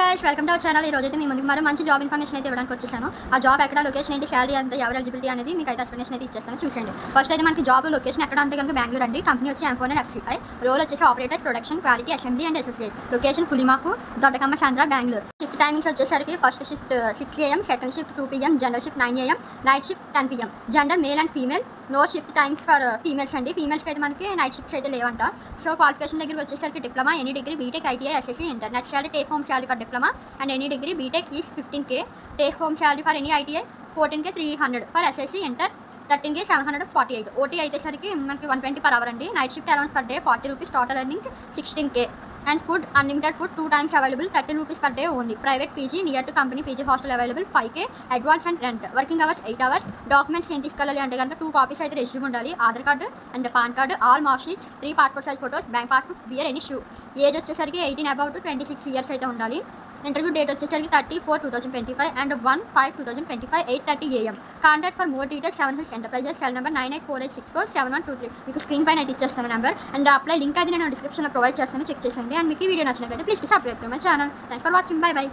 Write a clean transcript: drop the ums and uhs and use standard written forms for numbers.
Guys welcome to our channel. ఈ రోజు అయితే మీ ముందుకు మరో మంచి జాబ్ ఇన్ఫర్మేషన్ అయితే ఇవ్వడానికి వచ్చేసాను. ఆ జాబ్ ఎక్కడ, లొకేషన్ ఏంటి, శాలరీ ఎంత, ఎవరు ఎలిజిబిలిటీ అనేది మీకు అయితే ఎక్స్ప్లెనేషన్ అయితే ఇచ్చేస్తాను. చూడండి. ఫస్ట్ అయితే మనకి జాబ్ లొకేషన్ ఎక్కడ అంటే కనుక బెంగళూరు అండి. కంపెనీ వచ్చి M4 అండ్ FCI. రోల్ వచ్చేసి operator, production, quality, assembly and associate. Location Pulimaku, Doddakamma Chandra, Bengaluru. Shift timings వచ్చేసరికి first shift 6 AM, second shift 2 PM, general shift 9 AM, night shift 10 PM. Gender male and female. No shift times for females అండి. ఫీమేల్స్కి అయితే మనకి night shifts అయితే లేవంట. So qualification దగ్గర వచ్చేసరికి diploma, any degree, BTech, ITI, SSC, inter. Net salary take home salary for diploma and any degree, BTech is 15K. Take home salary for any ITI 14K 300. For SSC, inter 13K 748. OT అయితే సరికి మనకి 120 per hour అండి. Night shift allowance per day 40 rupees. Total earnings 16K. And food unlimited food 2 times available, 13 rupees per day only. Private PG near to company PG hostel available 5K. Advance and rent. Working hours 8 hours. Documents ఏం తీసుకెళ్ళాలి అంటే కనుక 2 copies అయితే resume ఉండాలి. Aadhaar card and PAN card, all mark sheets, 3 passport size photos, bank passbook, బియర్ ఎనీ షూ. Age వచ్చేసరికి 18 above to 26 years అయితే ఉండాలి. ఇంటర్వ్యూ డేట్ వచ్చేసరికి 30/4/2025 and 1/5/2025 8:30 AM. Contact for more details 7 enterprises, cell number 9848647123. మీకు స్క్రీన్ పైన అయితే ఇచ్చేస్తాను నెంబర్. అండ్ అప్లై లింక్ అయితే నేను డిస్క్రిప్షన్లో ప్రొవైడ్ చేస్తాను, చెక్ చేయండి. అండ్ మీకు ఈ వీడియో నచ్చినట్లయితే please subscribe to my channel. Thanks for watching. By by.